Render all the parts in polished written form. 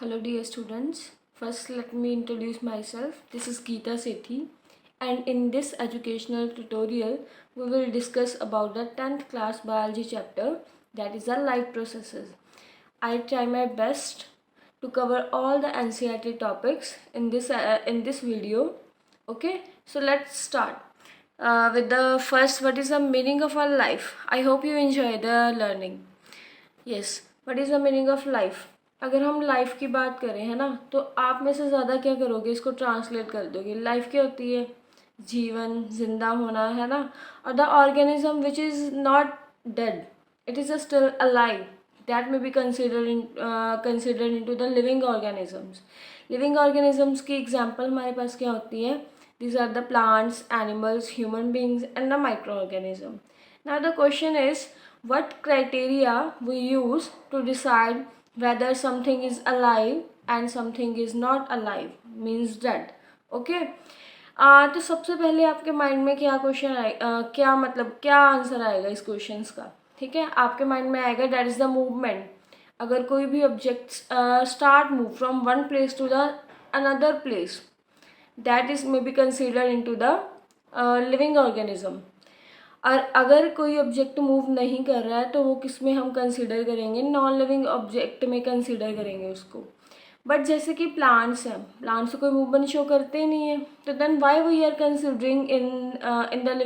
Hello dear students. First let me introduce myself. This is Geeta Sethi, and in this educational tutorial we will discuss about the 10th class biology chapter, that is the life processes. I try my best to cover all the NCERT topics in this video. Okay, so let's start with the first. What is the meaning of our life? I hope you enjoy the learning. Yes, what is the meaning of life? अगर हम life की बात करें, है ना, तो आप में से ज़्यादा क्या करोगे, इसको ट्रांसलेट कर दोगे. लाइफ क्या होती है? जीवन, जिंदा होना, है ना. और the organism which is not dead, it is still alive, that may be considered into the living organisms. Living organisms की एग्जांपल हमारे पास क्या होती है? These are the plants, animals, human beings and the microorganism. Now the question is, what criteria we use to decide whether something is alive and something is not alive, means dead. Okay. तो सबसे पहले आपके mind में क्या question आए, क्या मतलब क्या आंसर आएगा इस क्वेश्चन का? ठीक है, आपके माइंड में आएगा दैट इज द मूवमेंट. अगर कोई भी object start move from one place to the another place, that is may be considered into the living organism. और अगर कोई ऑब्जेक्ट मूव नहीं कर रहा है तो वो किस में हम कंसिडर करेंगे? नॉन लिविंग ऑब्जेक्ट में कंसिडर करेंगे उसको. बट जैसे कि प्लांट्स हैं, प्लांट्स कोई मूवमेंट शो करते ही नहीं है, तो then why we are considering in the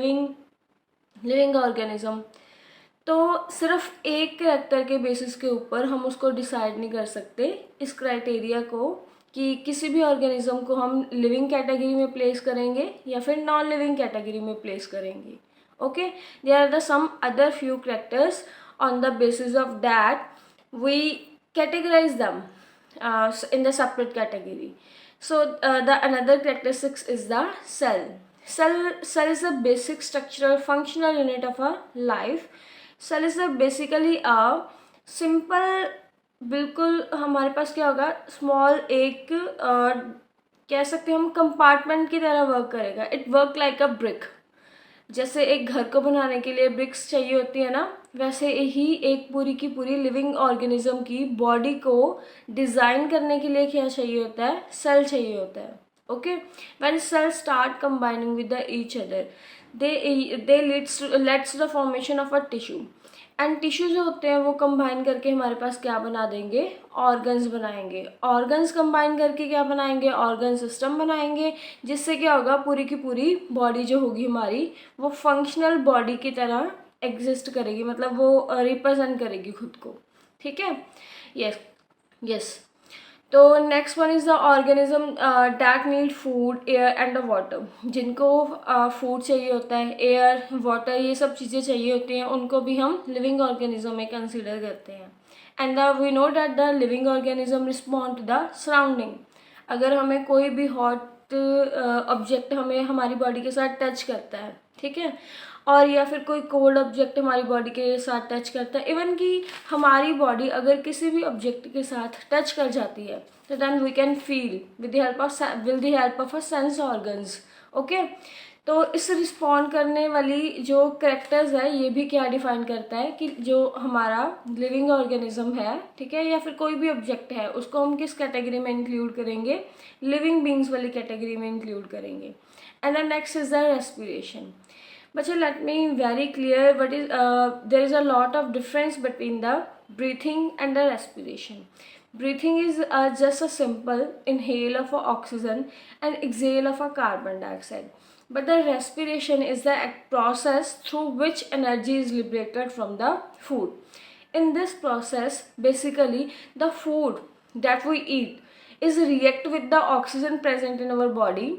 living organism. तो सिर्फ एक कैरेक्टर के बेसिस के ऊपर हम उसको डिसाइड नहीं कर सकते, इस क्राइटेरिया को, कि किसी भी ऑर्गेनिज्म को हम लिविंग कैटेगरी में प्लेस करेंगे या फिर नॉन लिविंग कैटेगरी में प्लेस करेंगे. Okay, there are the some other few characters on the basis of that we categorize them in the separate category. So the another characteristics is the cell. Cell is the basic structural functional unit of a life. Cell is the basically a simple, बिल्कुल हमारे पास क्या होगा, small एक कह सकते हैं हम compartment की तरह वर्क करेगा. It work like a brick. जैसे एक घर को बनाने के लिए ब्रिक्स चाहिए होती है ना, वैसे ही एक पूरी की पूरी लिविंग ऑर्गेनिज्म की बॉडी को डिज़ाइन करने के लिए क्या चाहिए होता है? सेल चाहिए होता है. Okay, when cell start combining with the each other, they let's the formation of a tissue. And tissue जो होते हैं वो कंबाइन करके हमारे पास क्या बना देंगे? ऑर्गन्स बनाएंगे. ऑर्गन्स कंबाइन करके क्या बनाएंगे? ऑर्गन सिस्टम बनाएंगे, जिससे क्या होगा, पूरी की पूरी बॉडी जो होगी हमारी, वो फंक्शनल बॉडी की तरह एग्जिस्ट करेगी, मतलब वो रिप्रेजेंट करेगी खुद को. ठीक है. Yes yes. तो next one is the organism that need food, air and water. जिनको फूड चाहिए होता है, एयर, वाटर, ये सब चीज़ें चाहिए होती हैं, उनको भी हम लिविंग ऑर्गेनिज्म में कंसिडर करते हैं. And we know that the living organism respond to the surrounding. अगर हमें कोई भी हॉट ऑब्जेक्ट हमें हमारी बॉडी के साथ टच करता है, ठीक है, और या फिर कोई कोल्ड ऑब्जेक्ट हमारी बॉडी के साथ टच करता है, इवन कि हमारी बॉडी अगर किसी भी ऑब्जेक्ट के साथ टच कर जाती है, तो then we can feel with the help of a sense organs. Okay, तो इस रिस्पॉन्ड करने वाली जो करेक्टर्स है, ये भी क्या डिफाइन करता है कि जो हमारा लिविंग ऑर्गेनिज्म है, ठीक है, या फिर कोई भी ऑब्जेक्ट है, उसको हम किस कैटेगरी में इंक्लूड करेंगे? लिविंग बींग्स वाली कैटेगरी में इंक्लूड करेंगे. And the next is the respiration. But let me very clear what is there is a lot of difference between the breathing and the respiration. Breathing is just a simple inhale of oxygen and exhale of a carbon dioxide. But the respiration is the process through which energy is liberated from the food. In this process, basically the food that we eat is react with the oxygen present in our body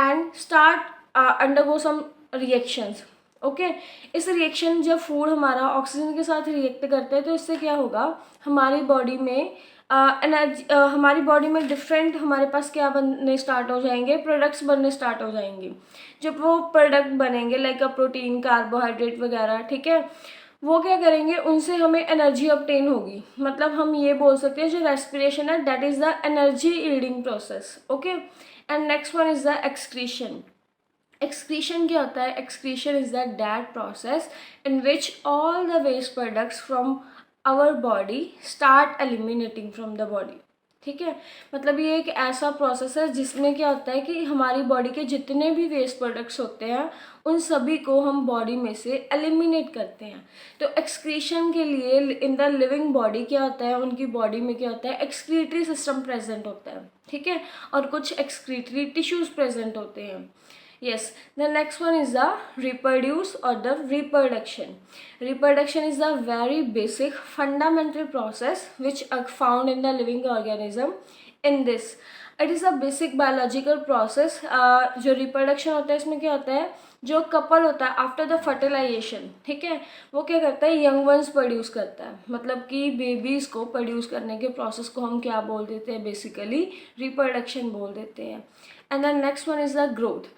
and start undergo some reactions. Okay, इस reaction जब food हमारा oxygen के साथ react करता है, तो इससे क्या होगा, हमारी बॉडी में एनर्जी, हमारी बॉडी में डिफरेंट हमारे पास क्या बनने स्टार्ट हो जाएंगे? प्रोडक्ट्स बनने स्टार्ट हो जाएंगे. जब वो प्रोडक्ट बनेंगे लाइक अ प्रोटीन, कार्बोहाइड्रेट वगैरह, ठीक है, वो क्या करेंगे, उनसे हमें एनर्जी ऑब्टेन होगी. मतलब हम ये बोल सकते हैं जो रेस्पिरेशन है, that is the energy yielding process. Okay, and next one is the excretion. Excretion क्या होता है? Excretion is the that process in which all the waste products from our body start eliminating from the body. ठीक है। मतलब ये एक ऐसा process है जिसमें क्या होता है कि हमारी बॉडी के जितने भी वेस्ट प्रोडक्ट्स होते हैं उन सभी को हम बॉडी में से एलिमिनेट करते हैं। तो एक्सक्रीशन के लिए इन द लिविंग बॉडी क्या होता है, उनकी बॉडी में क्या होता है, एक्सक्रीटरी सिस्टम प्रेजेंट होता है, ठीक है, और कुछ एक्सक्रीटरी टिश्यूज प्रेजेंट होते हैं। Yes, the next one is the reproduce or the reproduction. Reproduction is the very basic fundamental process which are found in the living organism. In this, it is a basic biological process. जो reproduction होता है इसमें क्या होता है, जो couple होता है आफ्टर द फर्टिलाइजेशन, ठीक है, वो क्या करता है, यंग वंस प्रोड्यूस करता है। मतलब कि बेबीज़ को प्रोड्यूस करने के प्रोसेस को हम क्या बोल देते हैं, बेसिकली रिप्रोडक्शन बोल देते हैं। And the next one is the growth.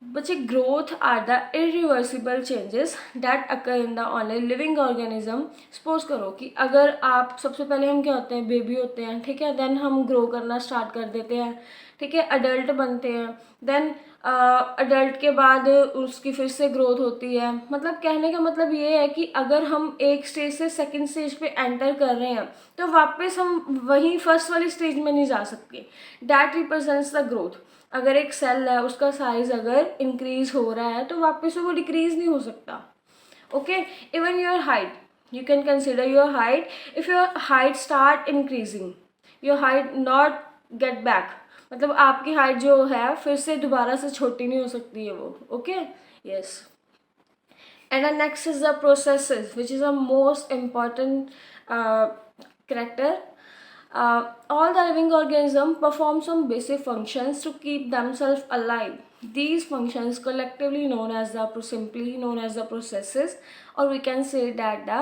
बच्चे growth are the irreversible changes that occur in the only living organism. Suppose करो कि अगर आप, सबसे पहले हम क्या होते हैं, बेबी होते हैं, ठीक है, देन हम ग्रो करना स्टार्ट कर देते हैं, ठीक है, अडल्ट बनते हैं, देन अडल्ट के बाद उसकी फिर से ग्रोथ होती है। मतलब कहने का मतलब ये है कि अगर हम एक स्टेज से सेकंड स्टेज पे एंटर कर रहे हैं तो वापस हम वहीं फर्स्ट वाली स्टेज में नहीं जा सकते। That represents the growth. अगर एक सेल है उसका साइज अगर इंक्रीज हो रहा है तो वापस से वो डिक्रीज नहीं हो सकता। Okay, even your height, you can consider your height, if your height start increasing, your height not get back, मतलब आपकी हाइट जो है फिर से दोबारा से छोटी नहीं हो सकती है वो। Okay, yes. And the next is the processes which is the most important character. All the living organisms perform some basic functions to keep themselves alive. These functions collectively known as the simply known as the processes, or we can say that the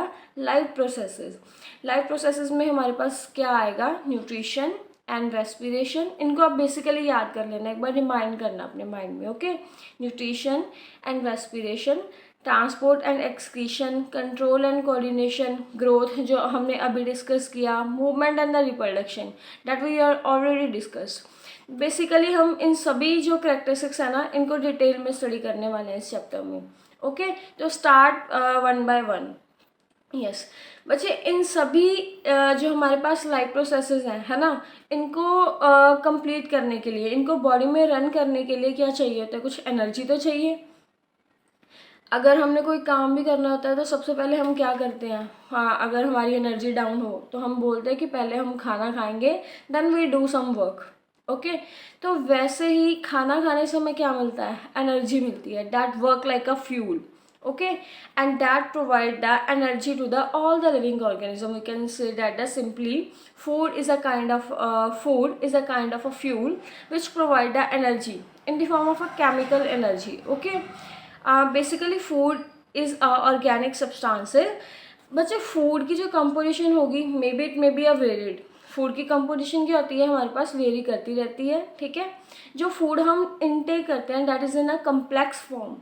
life processes. Life processes में हमारे पास क्या आएगा, nutrition and respiration. इनको आप basically याद कर लेना, एक बार रिमाइंड करना अपने माइंड में। Okay, nutrition and respiration, transport and excretion, control and coordination, growth जो हमने अभी डिस्कस किया, movement and the reproduction that we are already discuss. Basically हम इन सभी जो कैरेक्टरिस्टिक्स है ना, इनको डिटेल में स्टडी करने वाले हैं इस चैप्टर में। ओके, तो start one by one. Yes बच्चे, इन सभी जो हमारे पास लाइफ प्रोसेसेस हैं, है ना, इनको कंप्लीट करने के लिए, इनको बॉडी में रन करने के लिए क्या चाहिए होता है, कुछ एनर्जी तो चाहिए। अगर हमने कोई काम भी करना होता है तो सबसे पहले हम क्या करते हैं, हाँ, अगर हमारी एनर्जी डाउन हो तो हम बोलते हैं कि पहले हम खाना खाएंगे, then we do some work. Okay, तो वैसे ही खाना खाने से हमें क्या मिलता है, एनर्जी मिलती है, that work like a fuel. Okay, and that provide the energy to the all the living organism. We can say that simply food is a kind of a fuel which provide the energy in the form of a chemical energy. Okay, basically food is organic substances. बच्चे, food की जो composition होगी, may be it may be a varied. Food की composition क्या होती है, हमारे पास very करती रहती है, ठीक है। जो फूड हम इनटेक करते हैं that is in a complex form.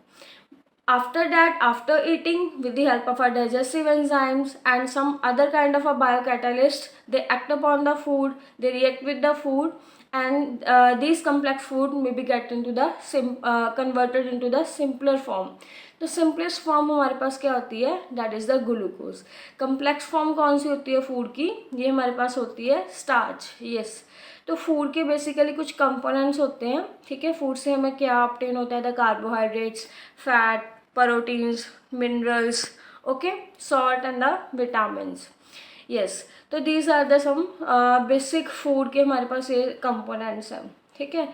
After that, after eating, with the help of our digestive enzymes and some other kind of a biocatalyst, they act upon the food, they react with the food, and these complex food may be get into the converted into the simpler form. तो simplest form हमारे पास क्या होती है, that is the glucose. Complex form कौन सी होती है food की, ये हमारे पास होती है स्टार्च। यस, तो फूड के बेसिकली कुछ कंपोनेंट्स होते हैं, ठीक है। फूड से हमें क्या ऑब्टेन होता है, the carbohydrates, fat, proteins, minerals, okay, salt and the vitamins. Yes, तो these are the some basic food के हमारे पास ये कंपोनेंट्स हैं, ठीक है।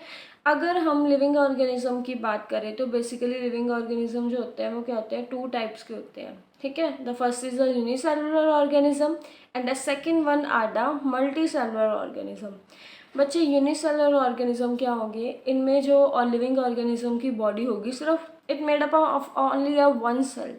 अगर हम लिविंग ऑर्गेनिज्म की बात करें तो बेसिकली लिविंग ऑर्गेनिज्म जो होते हैं वो क्या होते हैं, टू टाइप्स के होते हैं, ठीक है। The first is the unicellular organism and the second one are the multi cellular organism. बच्चे, यूनिसेलुलर ऑर्गेनिज्म क्या होंगे, इनमें जो लिविंग ऑर्गेनिज्म की बॉडी होगी सिर्फ it made up of only a one cell,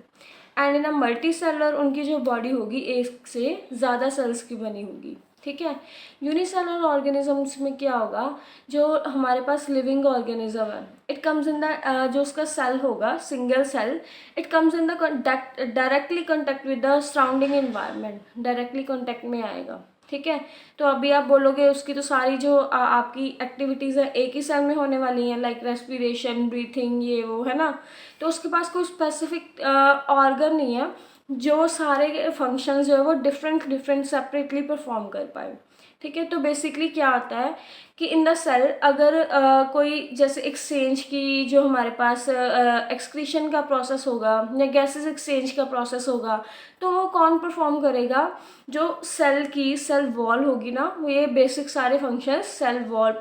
and in a multi cellular उनकी जो बॉडी होगी एक से ज़्यादा सेल्स की बनी होगी, ठीक है। यूनिसेलुलर ऑर्गेनिजम्स में क्या होगा, जो हमारे पास लिविंग ऑर्गेनिज्म है, इट कम्स इन द जो उसका सेल होगा, single cell, it comes in the directly contact with the surrounding environment, directly contact में आएगा, ठीक है। तो अभी आप बोलोगे उसकी तो सारी जो आपकी एक्टिविटीज़ है एक ही सेल में होने वाली हैं, लाइक रेस्पिरेशन, ब्रीथिंग, ये वो, है ना। तो उसके पास कोई स्पेसिफिक ऑर्गन नहीं है जो सारे फंक्शंस जो है वो डिफरेंट सेपरेटली परफॉर्म कर पाए, ठीक है। तो बेसिकली क्या होता है कि इन द सेल अगर कोई जैसे एक्सचेंज की जो हमारे पास एक्सक्रीशन का प्रोसेस होगा या गैसेस एक्सचेंज का प्रोसेस होगा, तो वो कौन परफॉर्म करेगा? जो सेल की सेल वॉल होगी ना, वो ये बेसिक सारे फंक्शंस सेल वॉल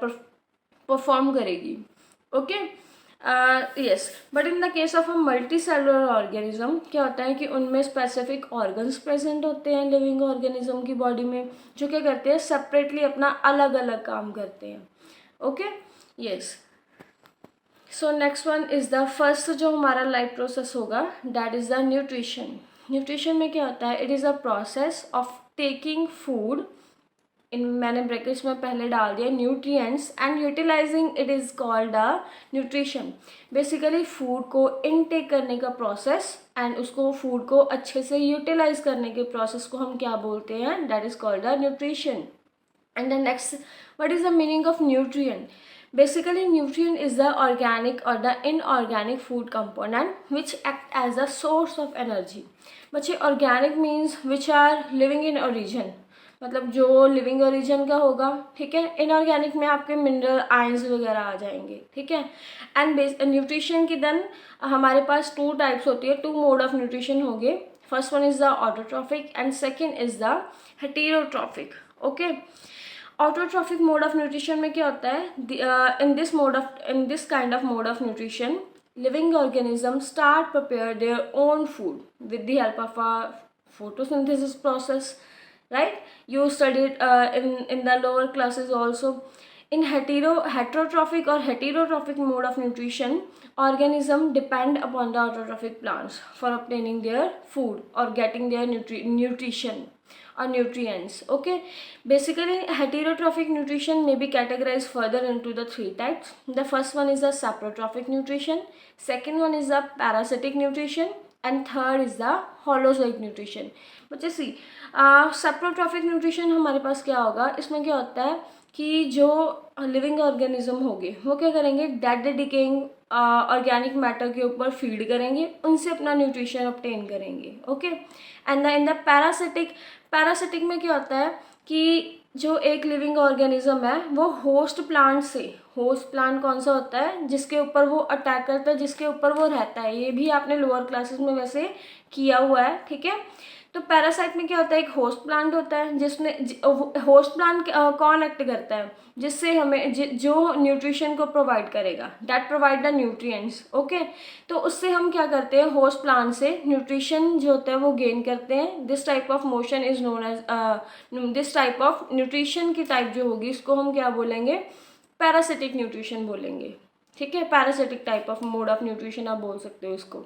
परफॉर्म करेगी। Okay, yes. But in the case of a multi cellular organism क्या होता है कि उनमें स्पेसिफिक ऑर्गन्स प्रेजेंट होते हैं लिविंग ऑर्गेनिज्म की बॉडी में, जो क्या करते हैं सेपरेटली अपना अलग अलग काम करते हैं। Okay, yes. So next one is the first जो हमारा लाइफ प्रोसेस होगा, that is the nutrition. Nutrition में क्या होता है? It is a process of taking food, in मैंने ब्रैकेट्स में पहले डाल दिया nutrients, and utilizing it is called a nutrition. Basically food को इनटेक करने का प्रोसेस एंड उसको फूड को अच्छे से यूटिलाइज करने के प्रोसेस को हम क्या बोलते हैं? That is called a nutrition. And the next, what is the meaning of nutrient? Basically, nutrient is the organic or the inorganic food component which act as a source of energy. बच्चे organic means which are living in origin, मतलब जो living origin का होगा, ठीक है। Inorganic में आपके mineral ions वगैरह आ जाएंगे, ठीक है। एंड न्यूट्रिशन की देन हमारे पास टू टाइप्स होती है, टू मोड ऑफ न्यूट्रिशन हो गए। First one is the autotrophic and second is the heterotrophic. Okay, autotrophic mode of nutrition में क्या होता है? In this kind of mode of nutrition living organism start prepare their own food with the help of a photosynthesis process, right? You studied in the lower classes also. In heterotrophic or heterotrophic mode of nutrition, organism depend upon the autotrophic plants for obtaining their food or getting their nutrition or nutrients. Okay, basically heterotrophic nutrition may be categorized further into the three types. The first one is the saprotrophic nutrition, second one is the parasitic nutrition, and third is the holozoic nutrition. बच्चे सी saprotrophic nutrition हमारे पास क्या होगा? इसमें क्या होता है कि जो लिविंग ऑर्गेनिज्म होंगे वो क्या करेंगे? डेड डिकेइंग ऑर्गेनिक मैटर के ऊपर फीड करेंगे, उनसे अपना न्यूट्रिशन ऑब्टेन करेंगे। Okay, and in the parasitic में क्या होता है कि जो एक लिविंग ऑर्गेनिज्म है वो होस्ट प्लांट से, होस्ट प्लांट कौन सा होता है? जिसके ऊपर वो अटैक करता है, जिसके ऊपर वो रहता है। ये भी आपने लोअर क्लासेस में वैसे किया हुआ है, ठीक है। तो पैरासाइट में क्या होता है? एक होस्ट प्लांट होता है जिसमें होस्ट प्लांट कौन एक्ट करता है? जिससे हमें जो न्यूट्रिशन को प्रोवाइड करेगा, that provide the nutrients. Okay, तो उससे हम क्या करते हैं? होस्ट प्लांट से न्यूट्रिशन जो होता है वो गेन करते हैं। This type of motion is known as this type of nutrition की टाइप जो होगी इसको हम क्या बोलेंगे? पैरासिटिक न्यूट्रिशन बोलेंगे, ठीक है। Parasitic type of mode of nutrition आप बोल सकते हो इसको।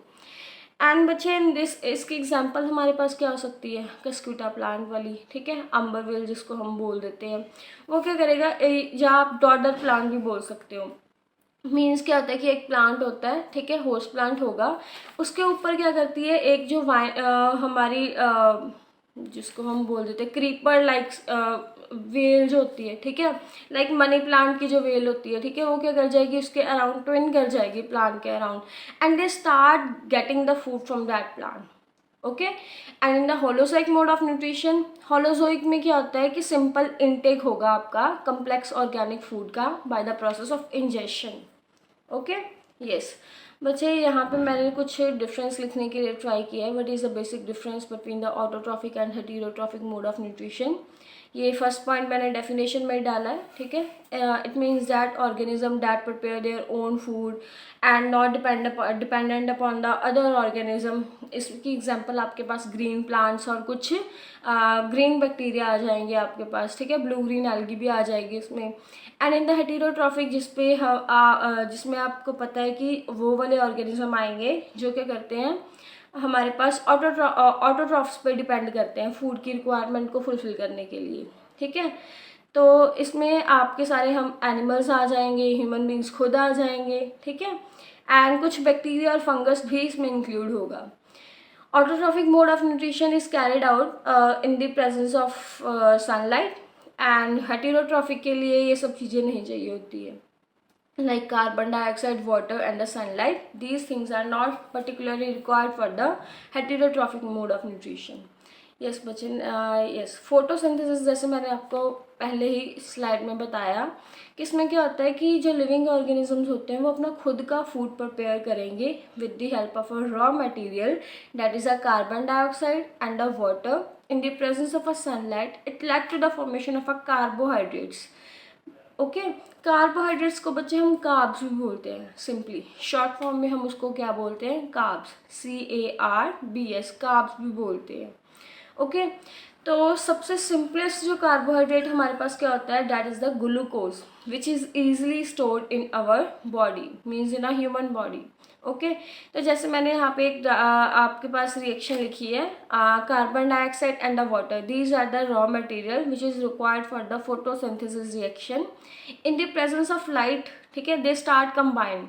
एंड बच्चे इसकी एग्जांपल हमारे पास क्या हो सकती है? कस्क्यूटा प्लांट वाली, ठीक है, अम्बरवेल जिसको हम बोल देते हैं। वो क्या करेगा? या आप डॉडर प्लांट भी बोल सकते हो। मीन्स क्या होता है कि एक प्लांट होता है, ठीक है, होस्ट प्लांट होगा, उसके ऊपर क्या करती है? एक जो हमारी जिसको हम बोल देते हैं क्रीपर लाइक वेल जो होती है, ठीक है, लाइक मनी प्लांट की जो वेल होती है, ठीक है, वो क्या कर जाएगी? उसके अराउंड ट्विन कर जाएगी प्लांट के around, and they start getting the food from that plant. Okay, and in the holozoic mode of nutrition, holozoic में क्या होता है कि सिंपल इनटेक होगा आपका कम्प्लेक्स ऑर्गेनिक फूड का by the process of ingestion. Okay, yes. बच्चे यहाँ पे मैंने कुछ डिफरेंस लिखने के लिए ट्राई किया है। What is the basic difference between the autotrophic and heterotrophic mode of nutrition? ये फर्स्ट पॉइंट मैंने डेफिनेशन में डाला है, ठीक है। It means that organism that prepare their own food and not dependent upon the other organism. इसकी example आपके पास green plants और कुछ ग्रीन बैक्टीरिया आ जाएंगे आपके पास, ठीक है, ब्लू ग्रीन एल्गी भी आ जाएगी इसमें। एंड इन द हेटेरोट्रॉफिक जिसमें आपको पता है कि वो वाले ऑर्गेनिज्म आएंगे जो क्या करते हैं? हमारे पास ऑटोट्रॉफ्स पे डिपेंड करते हैं फूड की रिक्वायरमेंट को फुलफिल करने के लिए, ठीक है। तो इसमें आपके सारे हम एनिमल्स आ जाएंगे, ह्यूमन बींग्स खुद आ जाएंगे, ठीक है, एंड कुछ बैक्टीरिया और फंगस भी इसमें इंक्लूड होगा। Autotrophic mode of nutrition is carried out in the presence of sunlight, and heterotrophic के लिए ये सब चीज़ें नहीं चाहिए होती है, like carbon dioxide, water and the sunlight. These things are not particularly required for the heterotrophic mode of nutrition. Yes Bachchan, yes photosynthesis जैसे मैंने आपको पहले ही स्लाइड में बताया कि इसमें क्या होता है कि जो लिविंग ऑर्गेनिजम्स होते हैं वो अपना खुद का फूड प्रिपेयर करेंगे with the help of a raw material that is a carbon dioxide and a water in the presence of a sunlight it led to the formation of a carbohydrates. Okay, carbohydrates को बच्चे हम carbs भी बोलते हैं, simply short form में हम उसको क्या बोलते हैं, कार्ब्स, CARBS, कार्ब्स भी बोलते हैं। ओके, तो सबसे सिंपलेस्ट जो कार्बोहाइड्रेट हमारे पास क्या होता है, that is the glucose which is easily stored in our body, means in a human body. Okay, तो जैसे मैंने यहाँ पे एक आपके पास रिएक्शन लिखी है, carbon dioxide and the water, these are the raw material which is required for the photosynthesis reaction in the presence of light. ठीक है, दे स्टार्ट कंबाइन,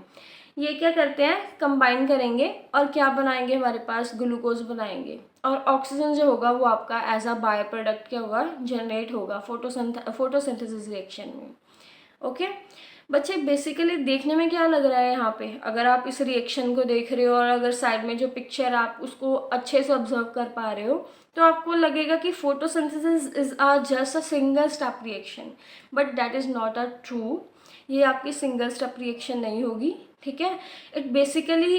ये क्या करते हैं, कंबाइन करेंगे और क्या बनाएंगे, हमारे पास ग्लूकोज बनाएंगे, और ऑक्सीजन जो होगा वो आपका एज अ बाय प्रोडक्ट क्या होगा, जनरेट होगा फोटोसिंथेसिस रिएक्शन में। ओके बच्चे, बेसिकली देखने में क्या लग रहा है यहाँ पे, अगर आप इस रिएक्शन को देख रहे हो और अगर साइड में जो पिक्चर आप उसको अच्छे से ऑब्जर्व कर पा रहे हो तो आपको लगेगा कि photosynthesis is just a single step reaction, but that is not a true. ये आपकी सिंगल स्टेप रिएक्शन नहीं होगी। ठीक है, इट बेसिकली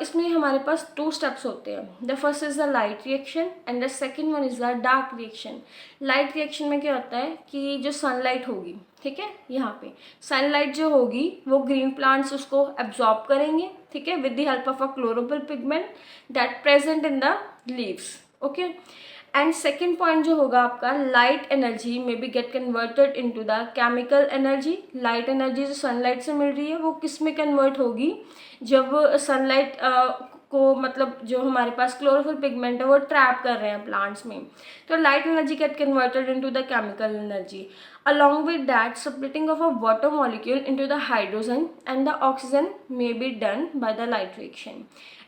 इसमें हमारे पास 2 स्टेप्स होते हैं। The first is the light reaction and the second one is the dark reaction. Light reaction में क्या होता है कि जो सनलाइट होगी, ठीक है, यहाँ पे सनलाइट जो होगी वो ग्रीन प्लांट्स उसको एब्जॉर्ब करेंगे, ठीक है, with the help of a chlorophyll pigment that present in the leaves. Okay, and second point जो होगा आपका, light energy may be get converted into the chemical energy. Light energy जो sunlight से मिल रही है वो किस में कन्वर्ट होगी, जब सनलाइट को, मतलब जो हमारे पास क्लोरोफिल पिगमेंट है वो ट्रैप कर रहे हैं प्लांट्स में, तो light energy get converted into the chemical energy. Along with that, splitting of a water molecule into the hydrogen and the oxygen may be done by the light reaction.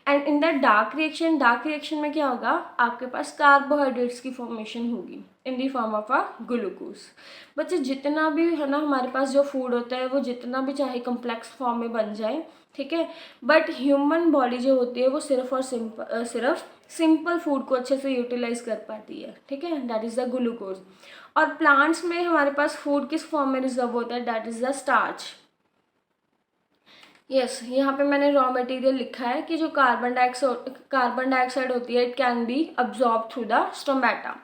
And in the dark reaction में क्या होगा, आपके पास carbohydrates की formation होगी in the form of a glucose. बच्चे, जितना भी है ना हमारे पास जो फूड होता है वो जितना भी चाहे कम्प्लेक्स फॉर्म में बन जाए, ठीक है, बट ह्यूमन बॉडी जो होती है वो सिर्फ और सिर्फ सिंपल फूड को अच्छे से यूटिलाइज कर पाती है। ठीक है, दैट इज द ग्लूकोज। और प्लांट्स में हमारे पास फूड किस फॉर्म में रिजर्व होता है, that is the starch. Yes, यहाँ पे मैंने रॉ मटेरियल लिखा है कि जो कार्बन डाइऑक्साइड होती है, it can be absorb through the stomata.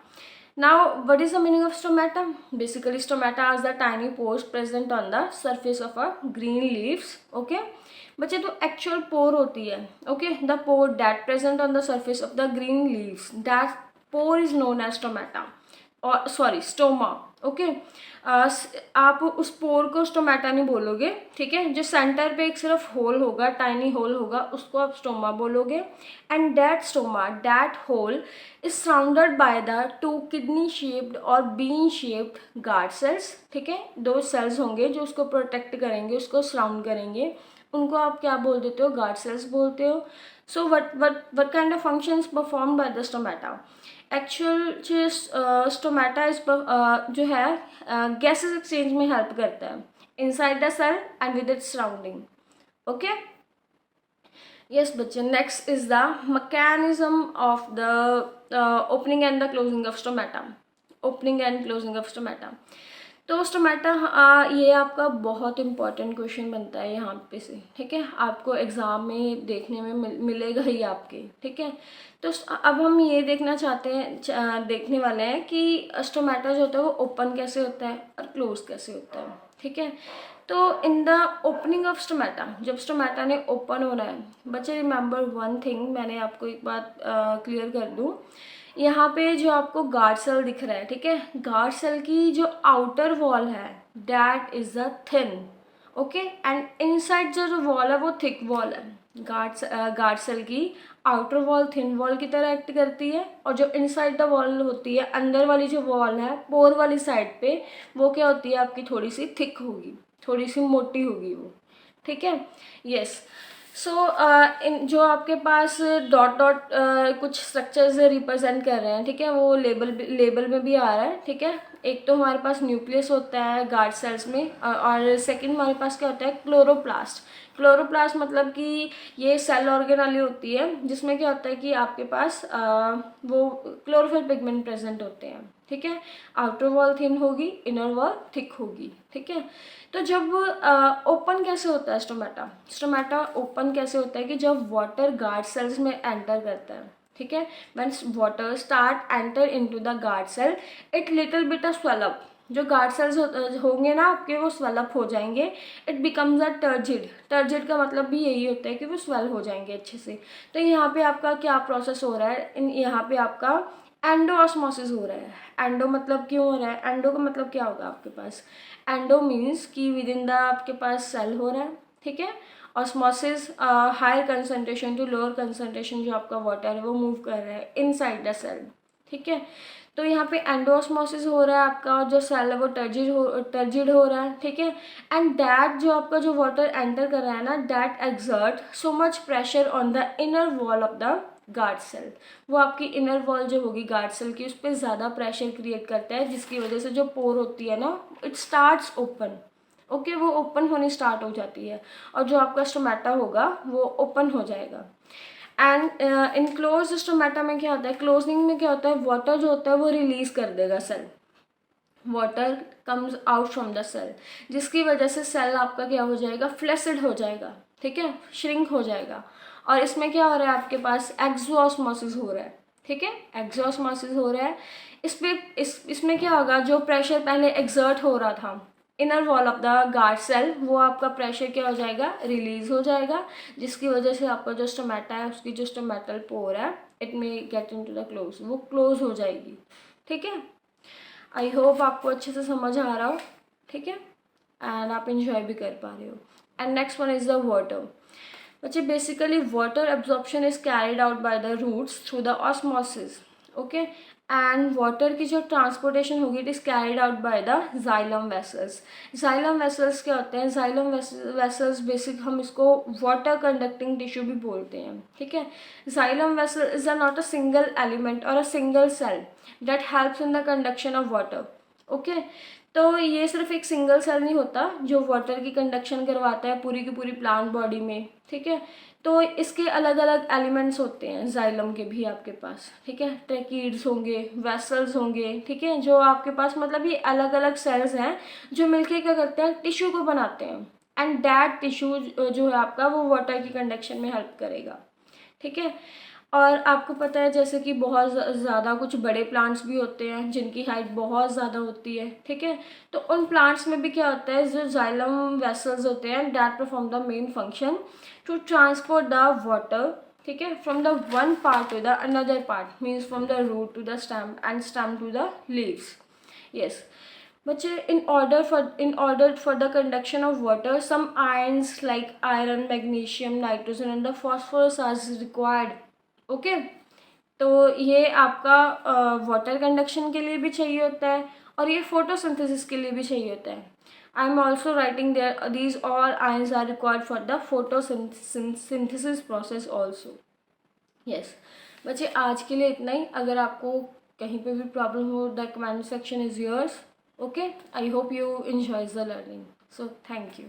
Now what is the meaning of stomata? Basically stomata are the tiny pores present on the surface of a green leaves. Okay बच्चे, तो actual pore होती है, okay, the pore that present on the surface of the green leaves, that pore is known as stomata, और sorry stoma. Okay, आप उस पोर को stomata नहीं बोलोगे, ठीक है, जो सेंटर पे एक सिर्फ होल होगा, टाइनी होल होगा, उसको आप स्टोमा बोलोगे। And that stoma, that hole is surrounded by the 2 kidney shaped और बीन शेप्ड गार्ड सेल्स। ठीक है, 2 सेल्स होंगे जो उसको प्रोटेक्ट करेंगे, उसको सराउंड करेंगे, उनको आप क्या बोल देते हो, गार्ड सेल्स बोलते हो। So what kind of functions perform by the stomata? Actual जो स्टोमेटा इस जो है गैसेस एक्सचेंज में हेल्प करता है inside the cell and with its surrounding. Okay, yes बच्चे, next is the mechanism of the opening and the closing of stomata. Opening and closing of stomata, तो stomata ये आपका बहुत इंपॉर्टेंट क्वेश्चन बनता है यहाँ पे से। ठीक है, आपको एग्ज़ाम में देखने में मिलेगा ही आपके। ठीक है, तो अब हम ये देखना चाहते हैं, देखने वाले हैं कि स्टोमेटा जो होता है वो ओपन कैसे होता है और क्लोज कैसे होता है। ठीक है, तो in the opening of stomata, जब स्टोमेटा ने ओपन होना है, बच्चे रिमेंबर वन थिंग, मैंने आपको एक बात क्लियर कर दूँ, यहाँ पे जो आपको गार्ड सेल दिख रहा है, ठीक है, गार्ड सेल की जो आउटर वॉल है that is the thin, okay, and inside जो वॉल है वो थिक वॉल है। गार्ड सेल की आउटर वॉल थिन वॉल की तरह एक्ट करती है, और जो इनसाइड द वॉल होती है, अंदर वाली जो वॉल है पोर वाली साइड पे, वो क्या होती है आपकी, थोड़ी सी थिक होगी, थोड़ी सी मोटी होगी वो। ठीक है, यस। सो इन जो आपके पास डॉट कुछ स्ट्रक्चर्स रिप्रेजेंट कर रहे हैं, ठीक है, वो लेबल में भी आ रहा है। ठीक है, एक तो हमारे पास न्यूक्लियस होता है गार्ड सेल्स में, और सेकंड हमारे पास क्या होता है, क्लोरोप्लास्ट। क्लोरोप्लास्ट मतलब कि ये सेल ऑर्गेनाली होती है, जिसमें क्या होता है कि आपके पास वो क्लोरोफिल पिगमेंट प्रेजेंट होते हैं, ठीक है। आउटर वॉल थिन होगी, इनर वॉल थिक होगी, ठीक है। तो जब ओपन कैसे होता है स्टोमेटा, स्टोमेटा ओपन कैसे होता है कि जब वाटर गार्ड सेल्स में एंटर करता है, ठीक है। When water start enter into the guard cell, it little bit of swell up, जो गार्ड सेल्स होंगे ना आपके, वो स्वेल अप हो जाएंगे। It becomes a turgid, turgid का मतलब भी यही होता है कि वो स्वेल हो जाएंगे अच्छे से। तो यहाँ पे आपका क्या प्रोसेस हो रहा है, यहाँ पे आपका एंडोऑस्मोसिस हो रहा है। एंडो मतलब क्यों हो रहा है, एंडो का मतलब क्या होगा आपके पास, एंडो मीन्स कि विद इन द आपके पास सेल हो रहा है, ठीक है। Osmosis higher concentration to lower concentration, जो आपका वाटर है वो मूव कर रहा है इनसाइड द सेल, ठीक है। तो यहाँ पे एंडोऑस्मोसिस हो रहा है आपका, और जो सेल है वो टर्जिड हो रहा है, ठीक है। एंड दैट जो आपका जो वाटर एंटर कर रहा है ना, that exert so much pressure on the inner wall of the guard cell, वो आपकी इनर वॉल जो होगी गार्ड सेल की, उस पर ज़्यादा प्रेशर क्रिएट करता है, जिसकी वजह से जो पोर होती है ना, इट स्टार्ट्स ओपन, ओके, वो ओपन होनी स्टार्ट हो जाती है, और जो आपका स्टोमेटा होगा वो ओपन हो जाएगा। एंड इन क्लोज स्टोमेटा में क्या होता है, क्लोजिंग में क्या होता है, वाटर जो होता है वो रिलीज कर देगा cell, water comes out from the cell, जिसकी वजह से सेल आपका क्या हो जाएगा, फ्लेसिड हो जाएगा, ठीक है, श्रिंक हो जाएगा। और इसमें क्या हो रहा है आपके पास, एक्सोऑस्मोसिस हो रहा है, ठीक है, एक्सोऑस्मोसिस हो रहा है। इसमें क्या होगा, जो प्रेशर पहले एक्सर्ट हो रहा था inner wall of the guard cell, वो आपका प्रेशर क्या हो जाएगा, रिलीज हो जाएगा, जिसकी वजह से आपका जो स्टोमेटा है, उसकी जो स्टोमेटल पोर है, it may get into the close, वो क्लोज हो जाएगी, ठीक है। आई होप आपको अच्छे से समझ आ रहा हो, ठीक है, एंड आप इंजॉय भी कर पा रहे हो। And next one is the water. बच्चे basically water absorption is carried out by the roots through the osmosis, okay. And water की जो ट्रांसपोर्टेशन होगी, it is carried out by the xylem vessels. Xylem vessels क्या होते हैं, xylem vessels basic हम इसको water conducting tissue भी बोलते हैं, ठीक है। Xylem vessel is not a single element और a single cell that helps in the conduction of water, okay. तो ये सिर्फ एक सिंगल सेल नहीं होता जो वाटर की कंडक्शन करवाता है पूरी की पूरी प्लांट बॉडी में, ठीक है। तो इसके अलग अलग एलिमेंट्स होते हैं जाइलम के भी आपके पास, ठीक है। ट्रैकीड्स होंगे, वेसल्स होंगे, ठीक है, जो आपके पास मतलब ये अलग अलग सेल्स हैं जो मिलके क्या करते हैं, टिश्यू को बनाते हैं। एंड दैट टिश्यू जो है आपका, वो वाटर की कंडक्शन में हेल्प करेगा, ठीक है। और आपको पता है जैसे कि बहुत ज़्यादा कुछ बड़े प्लांट्स भी होते हैं जिनकी हाइट बहुत ज़्यादा होती है, ठीक है। तो उन प्लांट्स में भी क्या होता है, जो जाइलम वेसल्स होते हैं, that perform the main function to transport the water, ठीक है, from the one part to the another part, means from the root to the stem and stem to the leaves, yes. बच्चे in order for the conduction of water, some ions like iron, magnesium, nitrogen and the phosphorus are required, okay. तो ये आपका water conduction के लिए भी चाहिए होता है, और ये फोटोसिंथेसिस के लिए भी चाहिए होता है। I am also writing there these all ions are required for the photosynthesis process also, yes. बच्चे आज के लिए इतना ही। अगर आपको कहीं पे भी प्रॉब्लम हो, the comment section is yours, okay. I hope you enjoy the learning, so thank you.